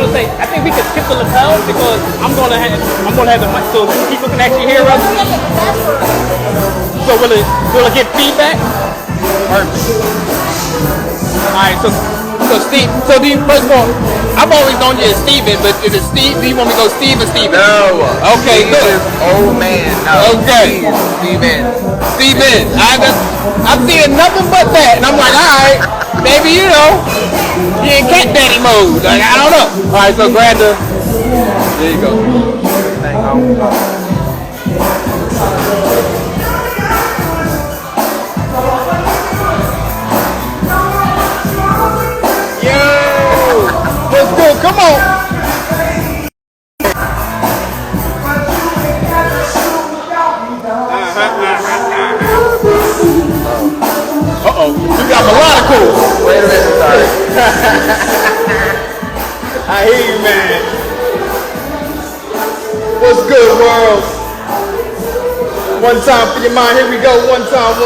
would say I think we could skip the lapels because I'm gonna have the mic so people can actually hear us. So will it get feedback? Perfect. All right. So Steve. So first of all, I've always known you as Steven, but is it Steve? Do you want me to go Steve or Steven? No. Okay. Steve Good. Is old man. No. Okay. Steven. I'm seeing nothing but that, and I'm like, all right, maybe you ain't cat daddy mode. Like I don't know. All right. So grab the. There you go. Let's go, come on. Uh-oh, you got a lot of cool. Wait a minute, sorry. I hear you, man. What's good, world? One time for your mind, here we go, one time.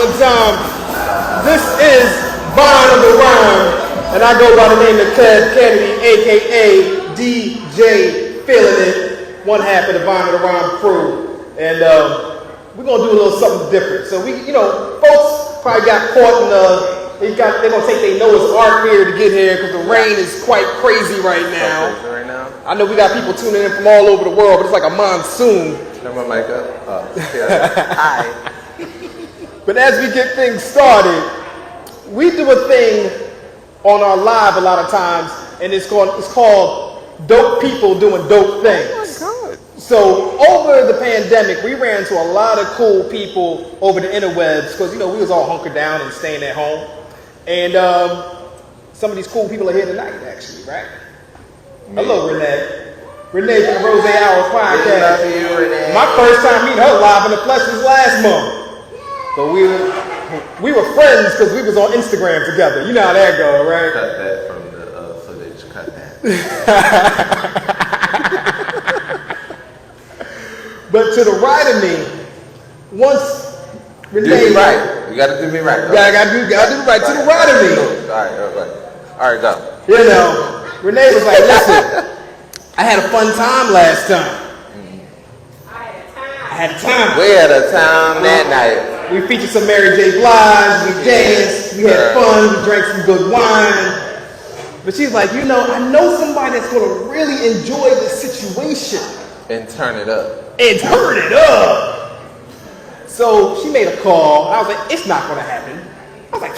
This is Vine of the Rhyme. And I go by the name of Kev Kennedy, a.k.a. DJ Feeling It, one half of the Vine of the Rhyme crew. And we're going to do a little something different. So folks probably got caught in they're going to take their Noah's Ark here to get here because the rain is quite crazy right now. I know we got people tuning in from all over the world, but it's like a monsoon. Turn my mic up. Hi. But as we get things started, we do a thing on our live a lot of times, and it's called Dope People Doing Dope Things. Oh my God. So over the pandemic, we ran into a lot of cool people over the interwebs because we was all hunkered down and staying at home. And some of these cool people are here tonight, actually, right? Hello, Renee. Renee from the Rose Hours podcast. Love you, Renee. My first time meeting her live in the flesh was last month. But we were friends because we was on Instagram together. You know how that go, right? Cut that from the footage. Cut that. But to the right of me, once Renee, do me right. You gotta do me right. Yeah, I gotta do right. To the right of me. All right, go. Renee was like, listen, I had a fun time last time. I had a time. We had a time that night. We featured some Mary J. Blige, we danced, we had fun, we drank some good wine. But she's like, I know somebody that's gonna really enjoy this situation. And turn it up. So she made a call. I was like, it's not gonna happen. I was like,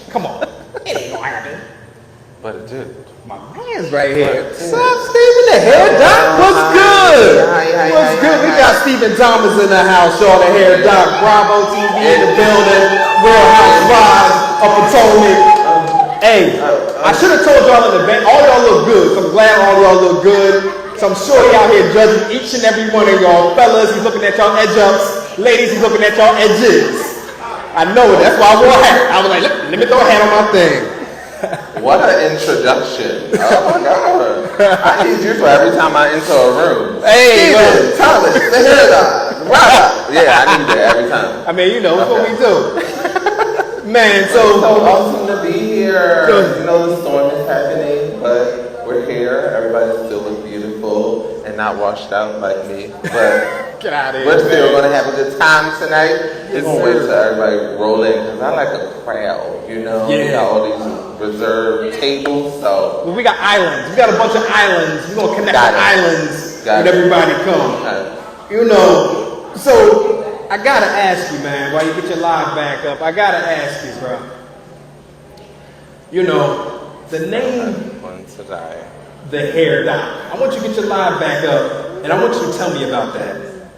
come on, it ain't gonna happen. But it did. My man's right here. What's up, Steven? The hair doc? What's good? What's good? We got Stephen Thomas in the house, y'all. The hair doc. Bravo TV in the building. Real Housewives of Potomac. Hey, I should have told y'all in advance. All y'all look good. So I'm glad all y'all look good. So I'm sure he out here judging each and every one of y'all. Fellas, he's looking at y'all edge ups. Ladies, he's looking at y'all edges. I know it. That's why I wore a hat. I was like, let me throw a hat on my thing. What an introduction. Oh my God. I need you for every time I enter a room. Hey, Steven Thomas, the hair dog. Yeah, I need that every time. I mean, it's what we do. Man, It's so awesome to be here. The storm is happening, but we're here. Everybody still looks beautiful and not washed out like me. But get out of here. We're still going to have a good time tonight. It's wait till everybody roll in because I like a crowd, Yeah. We got all these reserved tables, so. Well, we got islands. We got a bunch of islands. We're going to connect the islands when everybody comes. So I got to ask you, man, while you get your live back up, I got to ask you, bro. The name, the hair doc. I want you to get your live back up, and I want you to tell me about that.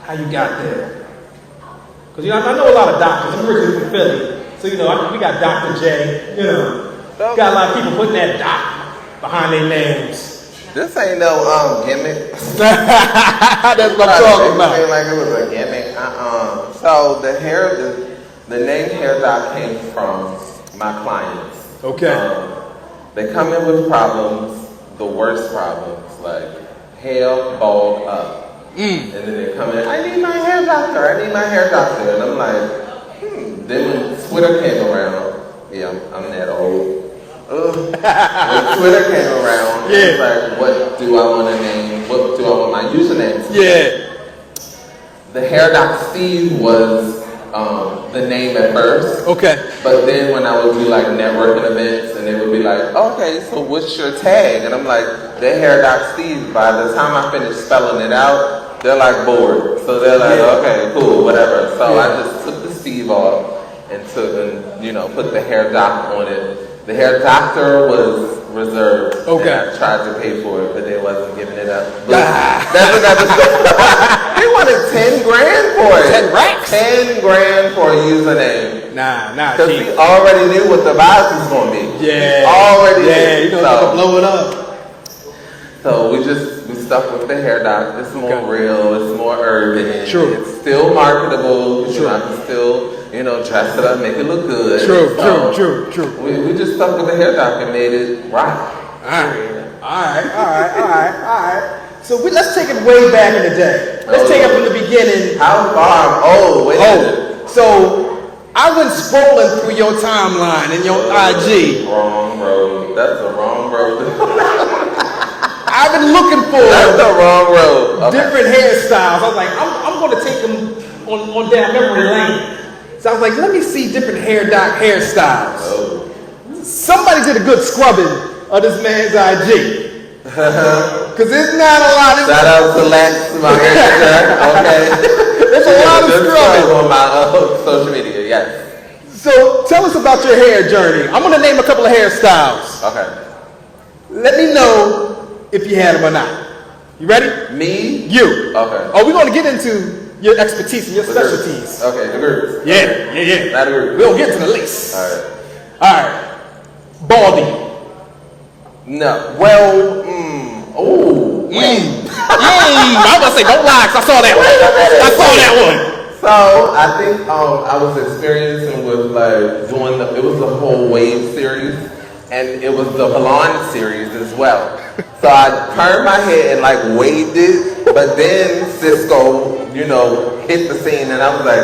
How you got there. Because, I know a lot of doctors. I'm originally from Philly. So, we got Dr. J, got a lot of people putting that doc behind their names. This ain't no gimmick. That's what I'm talking about. It like it was a gimmick. So the name hair doc came from my clients. Okay. They come in with problems, the worst problems, like hair bald up. And then they come in, I need my hair doctor. And I'm like, Then when Twitter came around, I'm that old. when Twitter came around, it was like, what do I want to name? What do I want my username to be? Yeah. The Hair Doc Steve was the name at first. Okay. But then when I would do like networking events and they would be like, okay, so what's your tag? And I'm like, the Hair Doc Steve. By the time I finish spelling it out, they're like bored. So they're like, okay, cool, whatever. So I just took the Steve off and put the Hair Doc on it. The Hair Doctor was reserved. Okay. And I tried to pay for it, but they wasn't giving it up. That's another story. They wanted 10 grand for it. 10 racks? 10 grand for a username. Nah. Because we already knew what the vibes was going to be. Yeah. Already knew. Yeah, you know, blow it up. So we stuck with the Hair Doc. It's more real. It's more urban. True. It's still marketable. True. I can still, dress it up, make it look good. True. We just stuck with the Hair Doc and made it right. All right. So let's take it way back in the day. Let's take it from the beginning. How far? Wait a minute. So I went scrolling through your timeline and your IG. Wrong road. That's the wrong road. I've been looking for That's the wrong road. Okay. Different hairstyles. I was like, I'm going to take them on down memory lane. So I was like, let me see different Hair Doc hairstyles. Oh. Somebody did a good scrubbing of this man's IG. Because there's not a lot of... Shout out to Lex, my hair. Okay. There's a lot of scrubbing. On my social media, yes. So tell us about your hair journey. I'm going to name a couple of hairstyles. Okay. Let me know if you had them or not. You ready? Me? You. Okay. Oh, we're going to get into your expertise and your specialties. Okay, the groups. Yeah. Not a group. We'll get to the list. All right. Baldy. No. Well, I was going to say, don't lie, 'cause I saw that one. I saw that one. So, I think I was experiencing with like it was the whole Wave series, and it was the Blonde series as well. So I turned my head and like waved it, but then Cisco, hit the scene and I was like,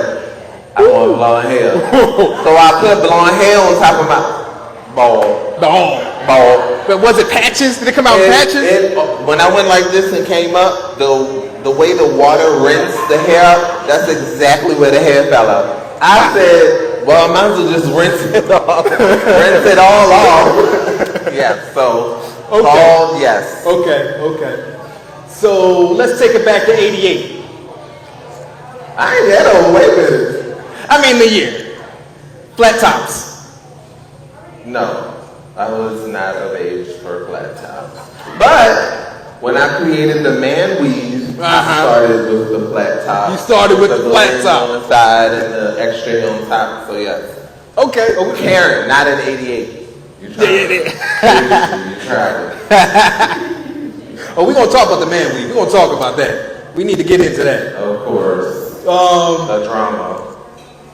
I want blonde hair. So I put blonde hair on top of my bald. But was it patches? Did it come out patches? When I went like this and came up, the way the water rinsed the hair, that's exactly where the hair fell out. I said, well, I might as well just rinse it off. Rinse it all off. Yeah, so bald, yes. Okay. So let's take it back to 88. I ain't that old, wait a minute. I mean the year. Flat tops. No. I was not of age for flat tops. But when I created the man weave, I started with the flat top. You started with the flat top. On the side and the extra on top, so yes. Okay. Karen, not in 88. You tried it. You tried it. We're going to talk about the man weave. We're going to talk about that. We need to get into that. Of course. The drama.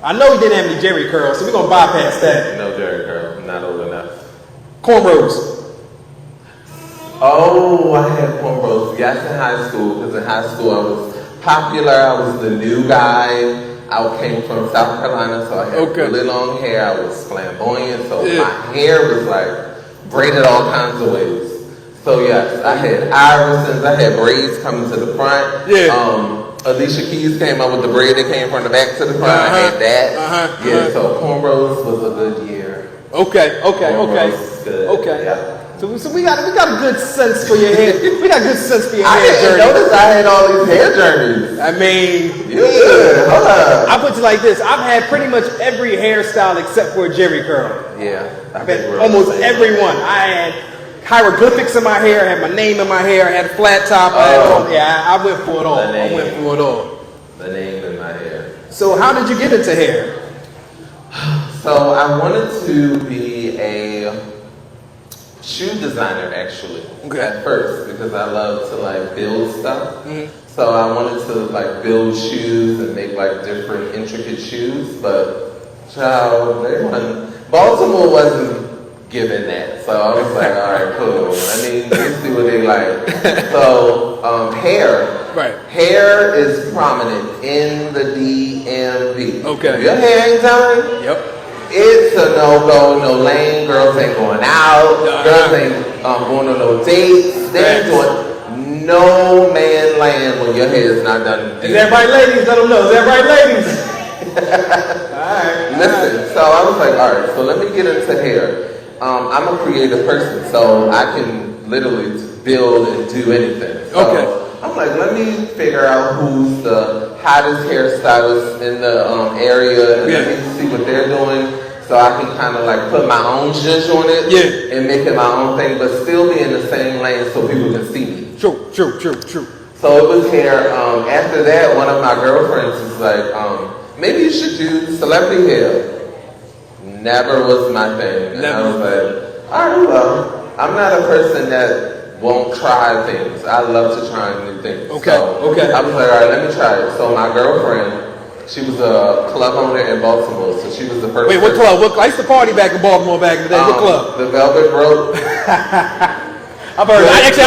I know you didn't have any Jerry curls, so we're going to bypass that. No Jerry curl. I'm not old enough. Cornrows. Oh, I had cornrows. Yes, in high school. Because in high school I was popular. I was the new guy. I came from South Carolina, so I had really long hair. I was flamboyant, so my hair was like braided all kinds of ways. So yes, I had Irisons. I had braids coming to the front. Alicia Keys came up with the braid that came from the back to the front. I had that. So cornrows was a good year. Okay. Good. Yeah. So we got a good sense for your hair. We got good sense for your hair journey. I didn't notice I had all these hair journeys. I mean, hold up. I put it like this. I've had pretty much every hairstyle except for a Jerry curl. Yeah. I've had almost every one. I had hieroglyphics in my hair. I had my name in my hair. I had a flat top. I went for it all. The name in my hair. So how did you get into hair? So I wanted to be a shoe designer actually at first because I love to like build stuff. So I wanted to like build shoes and make like different intricate shoes, but Baltimore wasn't giving that. So I was like, all right, cool. I mean, let's see what they like. So hair. Right. Hair is prominent in the DMV. Okay. Your hair ain't done? Yep. It's a no-go, no lane. Girls ain't going out. Girls ain't going on no dates. They ain't doing no man land when your hair is not done. Is that right, ladies? Let them know. Is that right, ladies? Alright. Listen, so I was like, alright, so let me get into hair. I'm a creative person, so I can literally build and do anything. So I'm like, let me figure out who's the hottest hairstylist in the area, and let me see what they're doing, so I can kind of like put my own zhuzh on it, and make it my own thing, but still be in the same lane so people can see me. True. So it was hair. After that, one of my girlfriends was like, maybe you should do celebrity hair. Never was my thing. And I was like, all right, well, I'm not a person that won't try things. I love to try new things. So I was like, all right, let me try it. So my girlfriend, she was a club owner in Baltimore, so she was the first. Wait, what club? I used to party back in Baltimore back in the day. What club? The Velvet Rope. I've heard. I've actually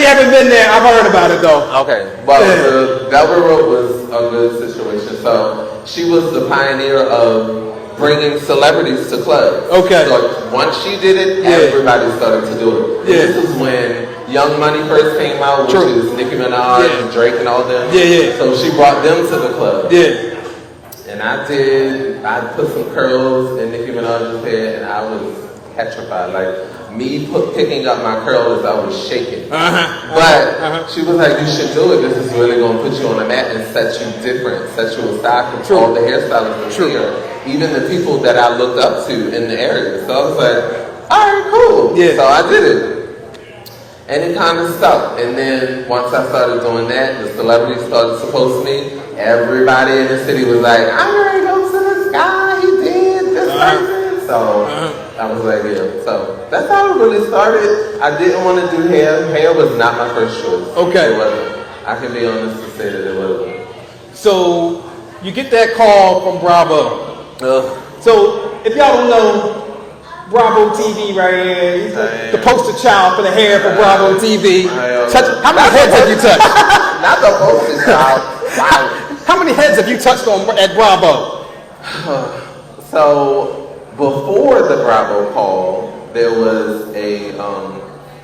haven't been there. I've heard about it though. Okay, well, the Velvet Rope was a good situation. So she was the pioneer of bringing celebrities to clubs. So once she did it, everybody started to do it. This is when Young Money first came out, which is Nicki Minaj and Drake and all them. So she brought them to the club. And I put some curls in Nicki Minaj's hair, and I was petrified. Like, me picking up my curls, I was shaking. But she was like, you should do it. This is really going to put you on the mat and set you different, set you aside from all the hairstylists here. Even the people that I looked up to in the area. So I was like, all right, cool. So I did it. And it kind of stuck. And then once I started doing that, the celebrities started to post me. Everybody in the city was like, I'm going to go to this guy. He did this person. So I was like, yeah. So that's how it really started. I didn't want to do hair. Hair was not my first choice. It wasn't. I can be honest to say that it wasn't. So you get that call from Bravo. So if y'all don't know, Bravo TV right here, he's the poster child for the hair for Bravo TV. How many heads have you touched? Not the poster child. Wow. How many heads have you touched at Bravo? So before the Bravo call, there was a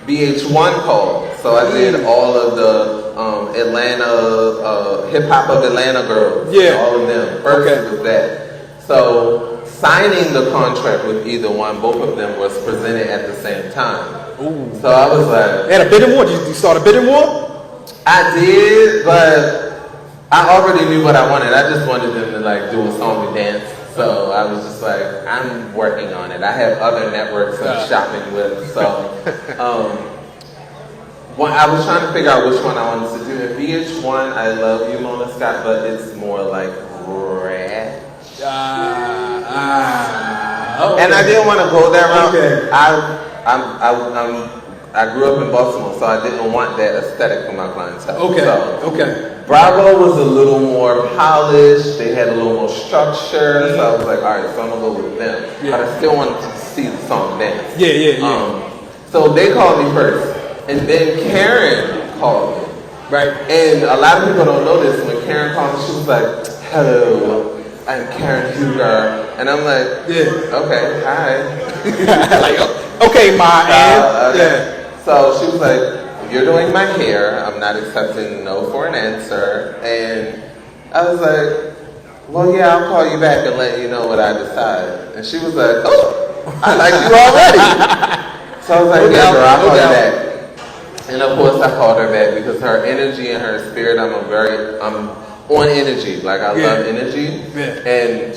VH1 call. So I did all of the Atlanta, Hip Hop of Atlanta girls. All of them. First was that. So signing the contract with either one, both of them was presented at the same time. So I was like... And a bidding war? Did you start a bidding war? I did, but I already knew what I wanted. I just wanted them to like do a song and dance. So I was just like, I'm working on it. I have other networks I'm shopping with. So I was trying to figure out which one I wanted to do. In VH1, I love you, Mona Scott, but it's more like rap. And I didn't want to go that route. I grew up in Baltimore, so I didn't want that aesthetic for my clientele. Bravo was a little more polished. They had a little more structure. So I was like, all right, so I'm gonna go with them. But I still wanted to see the song dance. So they called me first, and then Karen called me. And a lot of people don't know this. When Karen called me, she was like, hello, I'm Karen Huger. And I'm like, okay, hi. Like, okay, ma. So she was like, you're doing my hair. I'm not accepting no for an answer. And I was like, well, yeah, I'll call you back and let you know what I decide. And she was like, oh, I like you already. So I was like, yeah, girl, I'll call you back. And of course I called her back because her energy and her spirit, I'm on energy. Like I love energy. And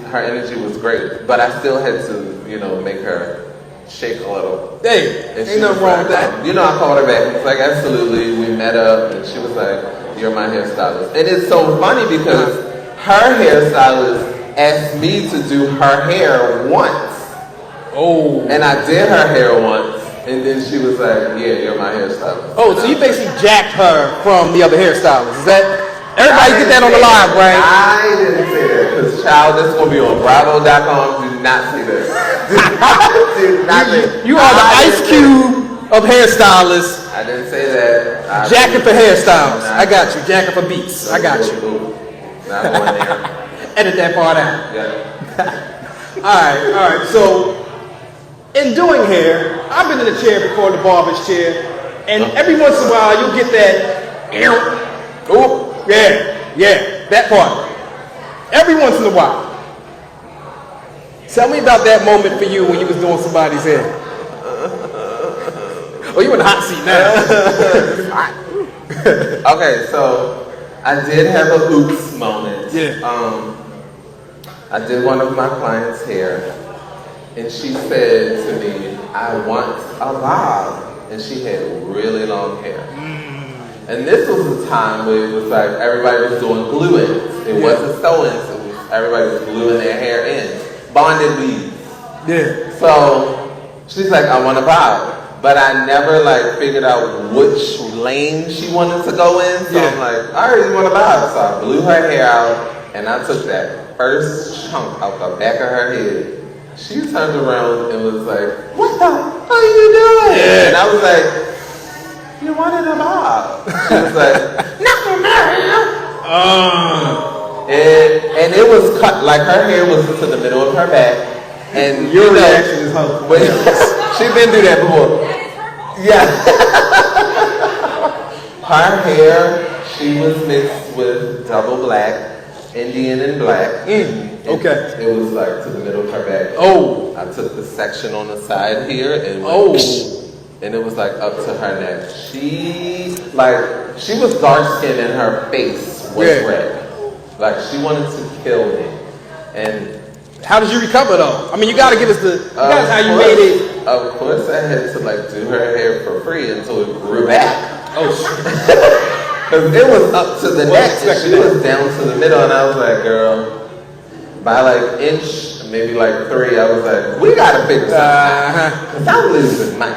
her energy was great. But I still had to, make her shake a little. Ain't nothing wrong with that. I called her back. It's like, absolutely. We met up and she was like, you're my hairstylist. And it's so funny because her hairstylist asked me to do her hair once. And I did her hair once. And then she was like, yeah, you're my hairstylist. So you basically jacked her from the other hairstylist. Is that... Everybody get that on the live, right? I didn't say that. Because, child, this is going to be on Bravo.com. Do not say that. Do not say that. You are the Ice Cube of hairstylists. I didn't say that. Jacking for hairstyles. I got you. Jacking for beats. I got you. Not going there. Edit that part out. All right. So, in doing hair, I've been in the chair before, the barber's chair, and every once in a while you'll get that, oh, yeah, that part. Every once in a while. Tell me about that moment for you when you was doing somebody's hair. Oh, you in the hot seat now. Okay, so I did have a oops moment. Yeah. I did one of my clients' hair, and she said to me, I want a bob. And she had really long hair. And this was a time where it was like everybody was doing glue-ins. It wasn't sew-ins. It was everybody was gluing their hair in. Bonded weaves. Yeah. So she's like, I want a bob. But I never like figured out which lane she wanted to go in. So I'm like, all right, you want a bob? So I blew her hair out, and I took that first chunk out the back of her head. She turned around and was like, what the hell are you doing? And I was like, you wanted a bob. She was like, nothing, man. And it was cut, like her hair was to the middle of her back. And your reaction is hilarious. She's been through that before. Yeah. Her hair, she was mixed with double black, Indian and black. Okay. It was like to the middle of her back. Oh. I took the section on the side here and and it was like up to her neck. She was dark skinned and her face was red. Like she wanted to kill me. And how did you recover though? I mean, you got to give us that's how you made it. Of course, I had to like do her hair for free until it grew back. Oh shit. Because it was up to the neck and she was down to the middle, and I was like, girl, by like inch, maybe like 3, I was like, we gotta figure something out. Because I'm losing mine.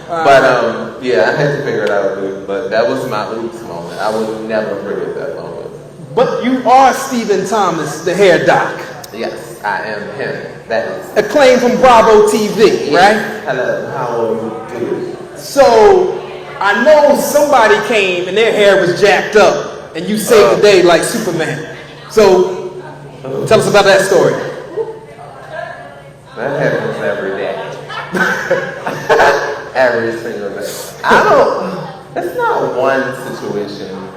But yeah, I had to figure it out, dude. But that was my oops moment. I would never forget that moment. But you are Stephen Thomas, the hair doc. Yes, I am him. That is acclaimed from Bravo TV, right? Hello, how are you? So I know somebody came and their hair was jacked up, and you saved the day like Superman. So tell us about that story. That happens every day. Every single day. It's not one situation.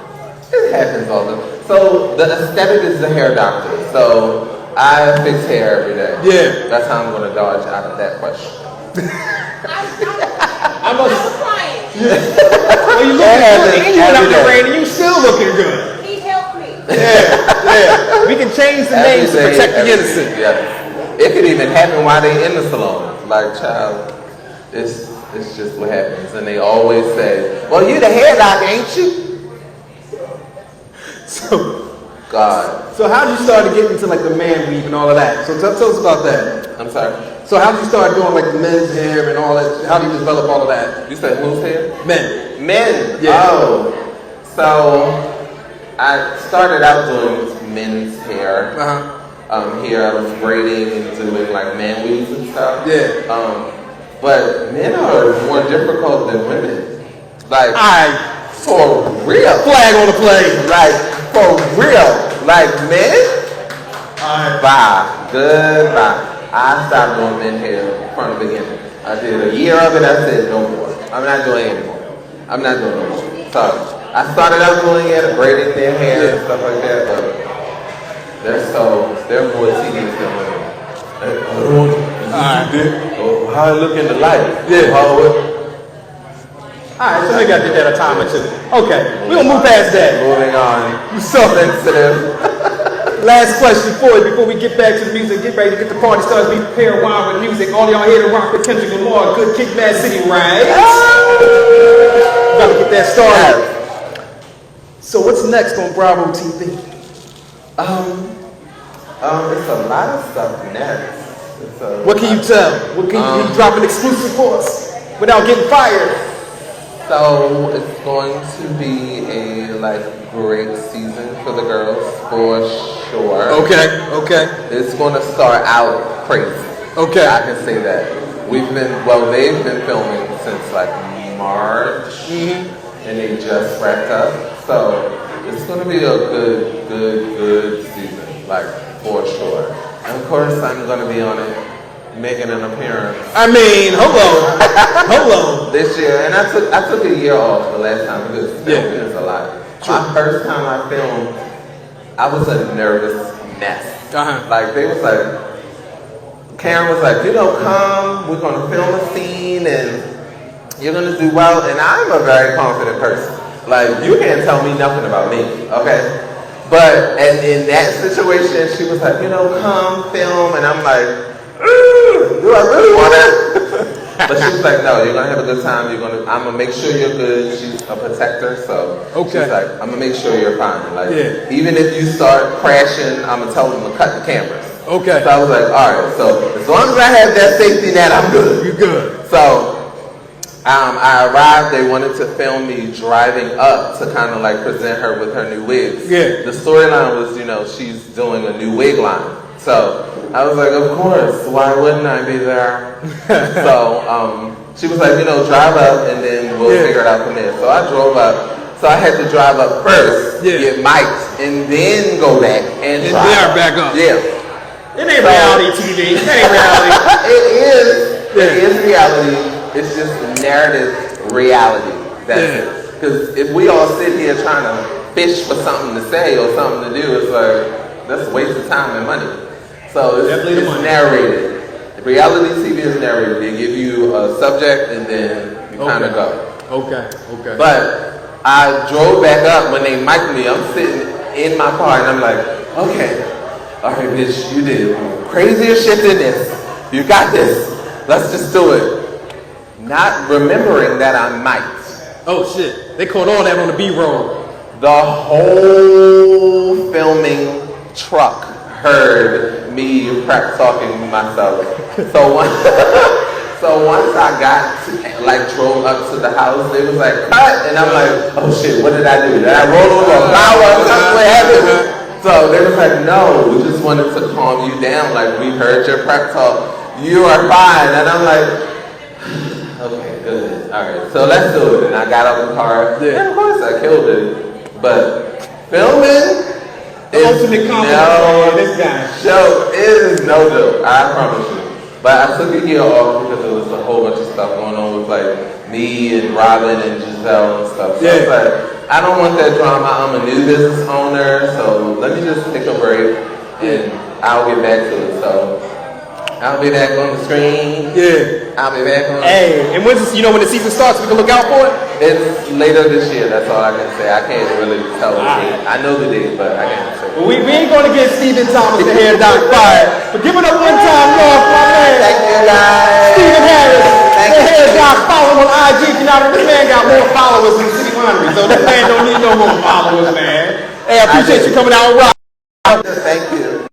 It happens all the time. So the aesthetic is the hair doctor. So I fix hair every day. Yeah. That's how I'm going to dodge out of that question. I'm a client. Well, you looking good. And you went out the rain and you still looking good. He helped me. Yeah. We can change the names to protect the innocent. Yeah. It could even happen while they in the salon. Like, child, it's just what happens. And they always say, well, you the hair doc, ain't you? So how did you start to get into like the man weave and all of that? So tell us about that. I'm sorry? So how did you start doing like the men's hair and all that? How did you develop all of that? You said whose hair? Men. Men? Yeah. Oh. So I started out doing men's hair. Here I was braiding and doing like man weaves and stuff. Yeah. But men are more difficult than women. Like, for real. Flag on the play. Like, for real. Like, men? Bye. Goodbye. I stopped doing men hair from the beginning. I did a year of it. I said, no more. I'm not doing it anymore. I'm not doing it anymore. So, I started out doing it, braiding their hair and stuff like that, but they're more tedious than women. How I look in the light. Yeah. Alright, so maybe I did that a time or two. Okay, we're gonna move past that. Moving on. You so sensitive. Last question for you before we get back to the music. Get ready to get the party started. Be prepared, wine with music. All y'all here to rock with Kendrick Lamar. Good Kick Mad City, right? Gotta get that started. So what's next on Bravo TV? It's a lot of stuff next. What can you tell? What can you drop an exclusive for us without getting fired? So it's going to be a great season for the girls for sure. Okay. It's going to start out crazy. Okay. I can say that. They've been filming since like March, and they just wrapped up. So it's going to be a good season, like for sure. of course, I'm going to be on it, making an appearance. I mean, hold on. This year, and I took a year off the last time because filming is a lot. True. My first time I filmed, I was a nervous mess. Like they was like, Karen was like, come, we're gonna film a scene and you're gonna do well. And I'm a very confident person. Like you can't tell me nothing about me, okay? But and in that situation, she was like, come film, and I'm like, do I really want to? But she was like, no, you're gonna have a good time. I'm gonna make sure you're good. She's a protector, so she's like, I'm gonna make sure you're fine. Like, even if you start crashing, I'm gonna tell them to cut the cameras. Okay. So I was like, all right. So as long as I have that safety net, I'm good. You're good. So I arrived. They wanted to film me driving up to kind of like present her with her new wigs. Yeah. The storyline was, she's doing a new wig line. So I was like, of course, why wouldn't I be there? So she was like, drive up and then we'll figure it out from there. So I drove up. So I had to drive up first, get mic'd, and then go back and drive back up. Yeah. It ain't reality TV. It ain't reality. It is reality. It's just narrative reality. That's it. Because if we all sit here trying to fish for something to say or something to do, it's like, that's a waste of time and money. So it's narrated. Reality TV is narrated. They give you a subject and then you kind of go. Okay. But I drove back up when they mic'd me. I'm sitting in my car and I'm like, okay, all right, bitch, you did crazier shit than this. You got this. Let's just do it. Not remembering that I might. Oh shit! They caught all that on the B-roll. The whole filming truck heard me prep talking to myself. So once I drove up to the house, they was like, cut, and I'm like, oh shit, what did I do? Did I roll over a flower? What happened? So they was like, no, we just wanted to calm you down. Like, we heard your prep talk. You are fine. And I'm like, okay, good. All right, so let's do it. And I got out of the car. And of course I killed it. But filming is this guy. Show is no joke. I promise you. But I took a year off because there was a whole bunch of stuff going on with like me and Robin and Giselle and stuff. So it's like, I don't want that drama. I'm a new business owner, so let me just take a break and I'll get back to it. So I'll be back on the screen. I'll be back on. Hey, and when the season starts, we can look out for it? It's later this year, that's all I can say. I can't really tell the date. I know the date, but I can't say. Well, we ain't going to get Stephen Thomas to hear Doc fired. But give it up one time, love, for my man. Thank you, guys. Stephen Harris. The hair Doc, follow him on IG. You know, this man got more followers than City Winery, so this man don't need no more followers, man. Hey, I appreciate you coming out and rock. Thank you.